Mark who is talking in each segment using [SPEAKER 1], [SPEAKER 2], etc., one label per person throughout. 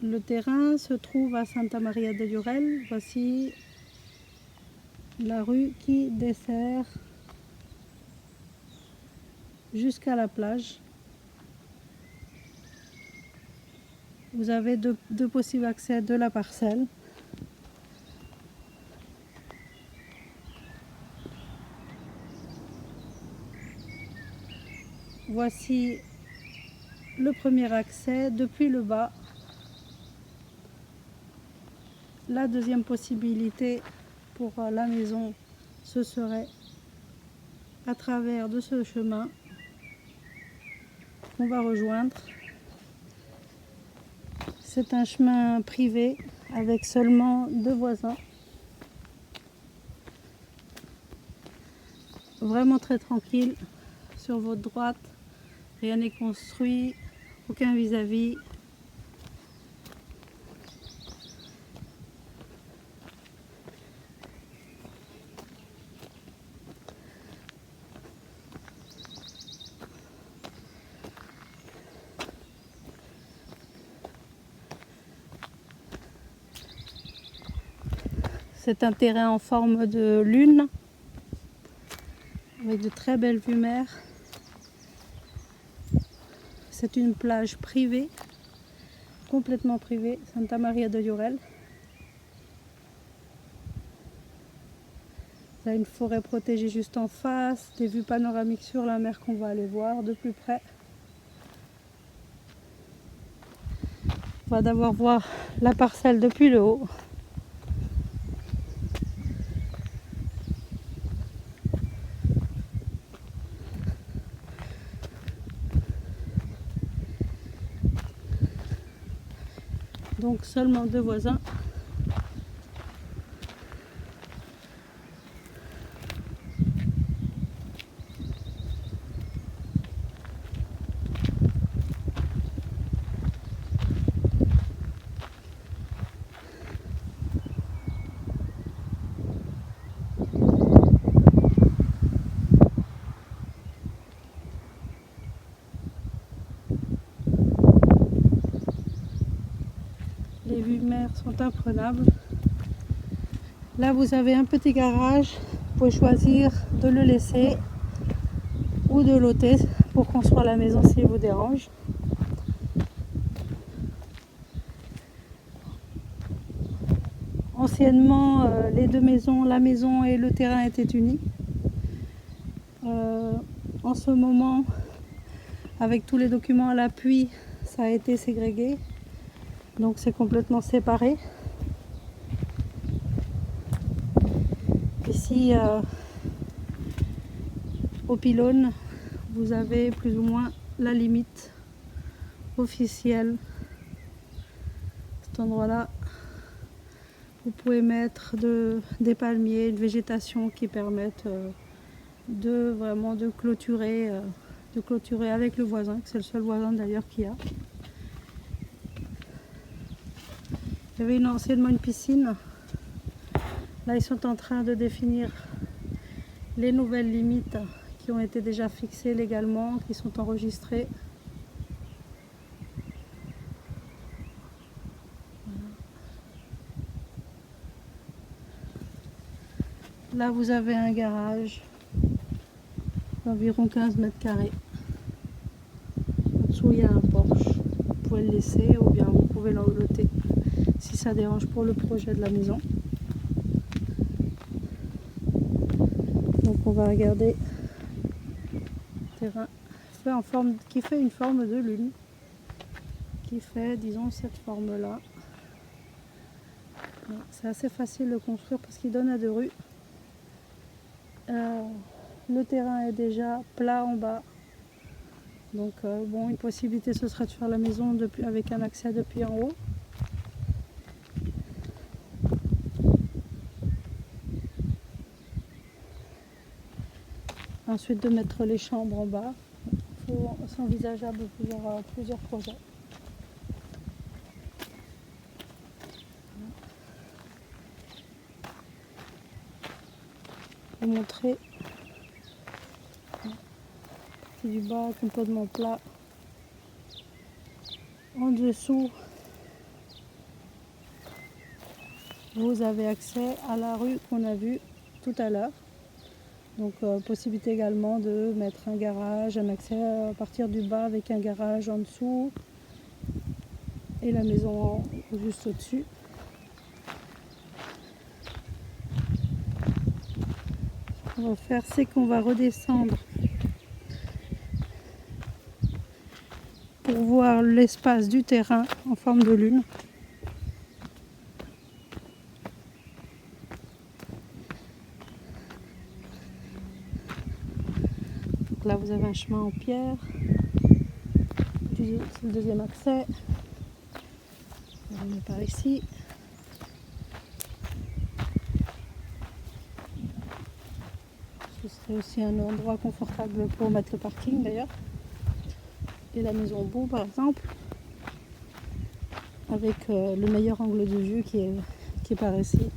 [SPEAKER 1] Le terrain se trouve à Santa Maria de Llorel. Voici la rue qui dessert jusqu'à la plage. Vous avez deux possibles accès de la parcelle. Voici le premier accès depuis le bas. La deuxième possibilité pour la maison, ce serait à travers de ce chemin qu'on va rejoindre. C'est un chemin privé avec seulement 2 voisins. Vraiment très tranquille. Sur votre droite, rien n'est construit, aucun vis-à-vis. C'est un terrain en forme de lune, avec de très belles vues mer. C'est une plage privée, complètement privée, Santa Maria de Llorel. Il y a une forêt protégée juste en face, des vues panoramiques sur la mer qu'on va aller voir de plus près. On va d'abord voir la parcelle depuis le haut. Donc seulement 2 voisins. Les vues mer sont imprenables. Là vous avez un petit garage, vous pouvez choisir de le laisser ou de l'ôter pour construire la maison s'il vous dérange. Anciennement, les deux maisons, la maison et le terrain étaient unis. En ce moment, avec tous les documents à l'appui, ça a été ségrégué. Donc c'est complètement séparé. Ici, au pylône, vous avez plus ou moins la limite officielle. Cet endroit-là, vous pouvez mettre des palmiers, une végétation qui permettent vraiment de clôturer avec le voisin, c'est le seul voisin d'ailleurs qu'il y a. Il y avait anciennement une piscine. Là, ils sont en train de définir les nouvelles limites qui ont été déjà fixées légalement, qui sont enregistrées. Là, vous avez un garage d'environ 15 mètres carrés. En dessous, il y a un Porsche. Vous pouvez le laisser ou bien vous pouvez l'enloter si ça dérange pour le projet de la maison. Donc, on va regarder le terrain qui fait une forme de lune, qui fait, disons, cette forme-là. C'est assez facile de construire parce qu'il donne à 2 rues. Le terrain est déjà plat en bas. Donc bon, une possibilité ce serait de faire la maison avec un accès depuis en haut. Ensuite de mettre les chambres en bas. C'est envisageable plusieurs projets. Je vais vous montrer du bas, complètement plat. En dessous, il y a un Porsche. Vous pouvez l'enlever si ça dérange pour le projet de la maison. Donc on va regarder le terrain. Là, vous avez un garage d'environ 15 mètres carrés. En dessous, il y a un Porsche. Vous pouvez l'enleter si ça dérange pour le projet de la maison. Du bas, complètement plat. vous avez accès à la rue qu'on a vue tout à l'heure. Donc possibilité également de mettre un garage, un accès à partir du bas avec un garage en dessous et la maison juste au-dessus. Ce qu'on va faire, c'est qu'on va redescendre pour voir l'espace du terrain en forme de lune. Donc là, vous avez un chemin en pierre. C'est le deuxième accès. On va venir par ici. Ce serait aussi un endroit confortable pour mettre le parking d'ailleurs. Et la maison beau par exemple. Avec le meilleur angle de vue qui est par ici.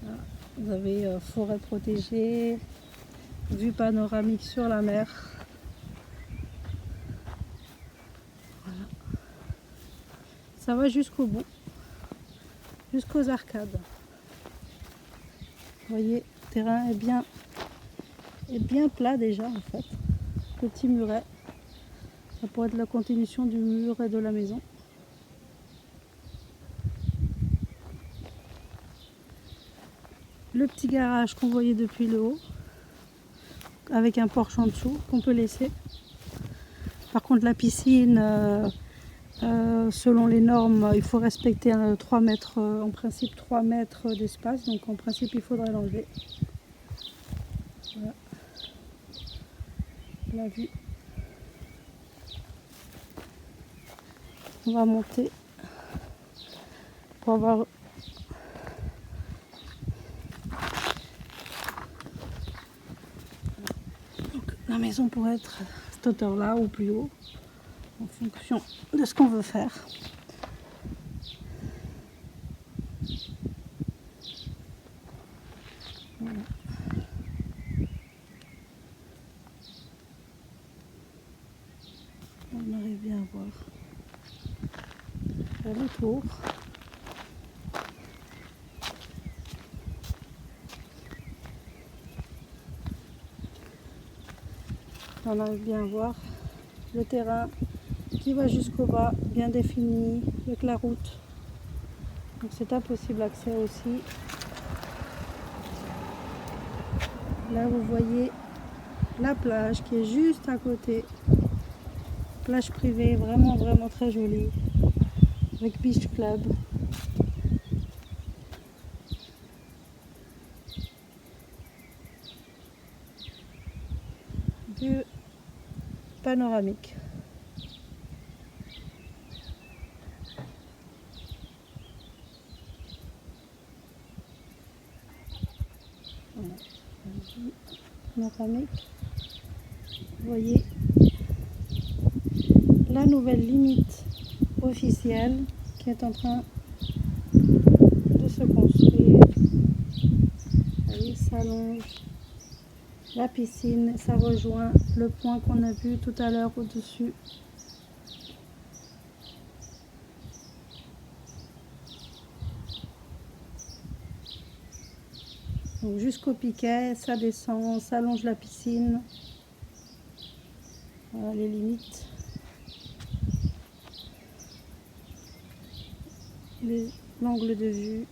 [SPEAKER 1] Voilà. Vous avez forêt protégée, vue panoramique sur la mer. Voilà. Ça va jusqu'au bout, jusqu'aux arcades. Vous voyez, le terrain est bien plat déjà en fait. Petit muret. Ça pourrait être la continuation du mur et de la maison. Le petit garage qu'on voyait depuis le haut, avec un porche en dessous qu'on peut laisser. Par contre la piscine, selon les normes, il faut respecter 3 mètres, en principe 3 mètres d'espace, donc en principe il faudrait l'enlever. Voilà. La vue. On va monter pour avoir donc, la maison pourrait être à cette hauteur là ou plus haut en fonction de ce qu'on veut faire. Voilà. On arrive bien à voir le tour. On arrive bien à voir le terrain qui va jusqu'au bas, bien défini, avec la route. Donc c'est un possible accès aussi. Là vous voyez la plage qui est juste à côté. Plage privée, vraiment très jolie. Avec Beach Club. Vue panoramique. Voilà. Vue panoramique. Vous voyez la nouvelle limite officielle qui est en train de se construire. Vous voyez, ça allonge la piscine, ça rejoint le point qu'on a vu tout à l'heure au-dessus. Donc jusqu'au piquet, ça descend, ça allonge la piscine. Voilà les limites. L'angle de vue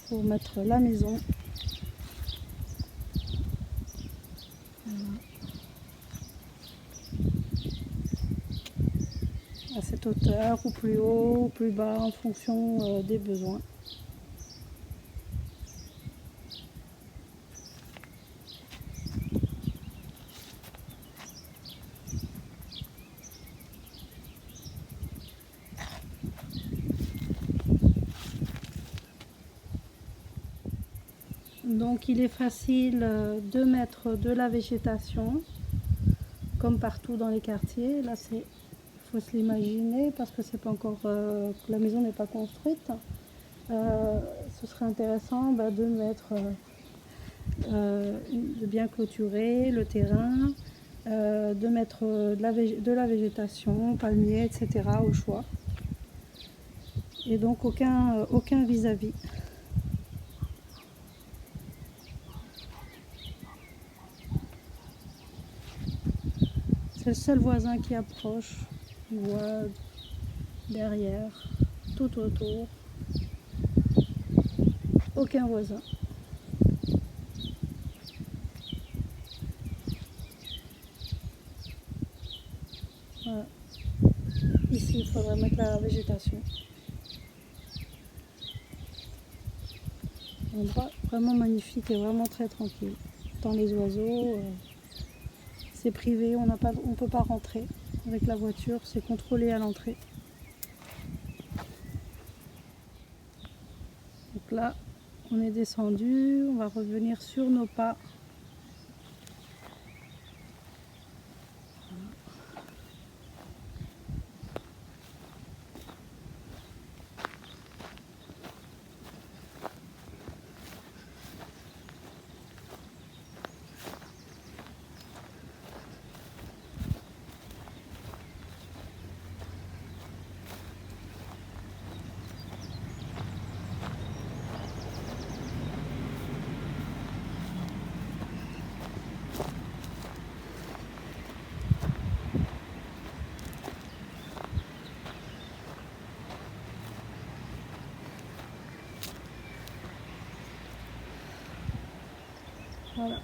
[SPEAKER 1] pour mettre la maison. Voilà. À cette hauteur, ou plus haut, ou plus bas, en fonction des besoins. Donc il est facile de mettre de la végétation, comme partout dans les quartiers. Là, il faut se l'imaginer parce que c'est pas encore, la maison n'est pas construite. Ce serait intéressant de mettre, de bien clôturer le terrain, de mettre de la végétation, palmiers, etc. au choix. et donc aucun vis-à-vis. C'est le seul voisin qui approche, on voit derrière, tout autour, aucun voisin. Voilà. Ici, il faudrait mettre la végétation. Un endroit vraiment magnifique et vraiment très tranquille. Dans les oiseaux, c'est privé, on ne peut pas rentrer avec la voiture, c'est contrôlé à l'entrée. Donc là, on est descendu, on va revenir sur nos pas. Voilà.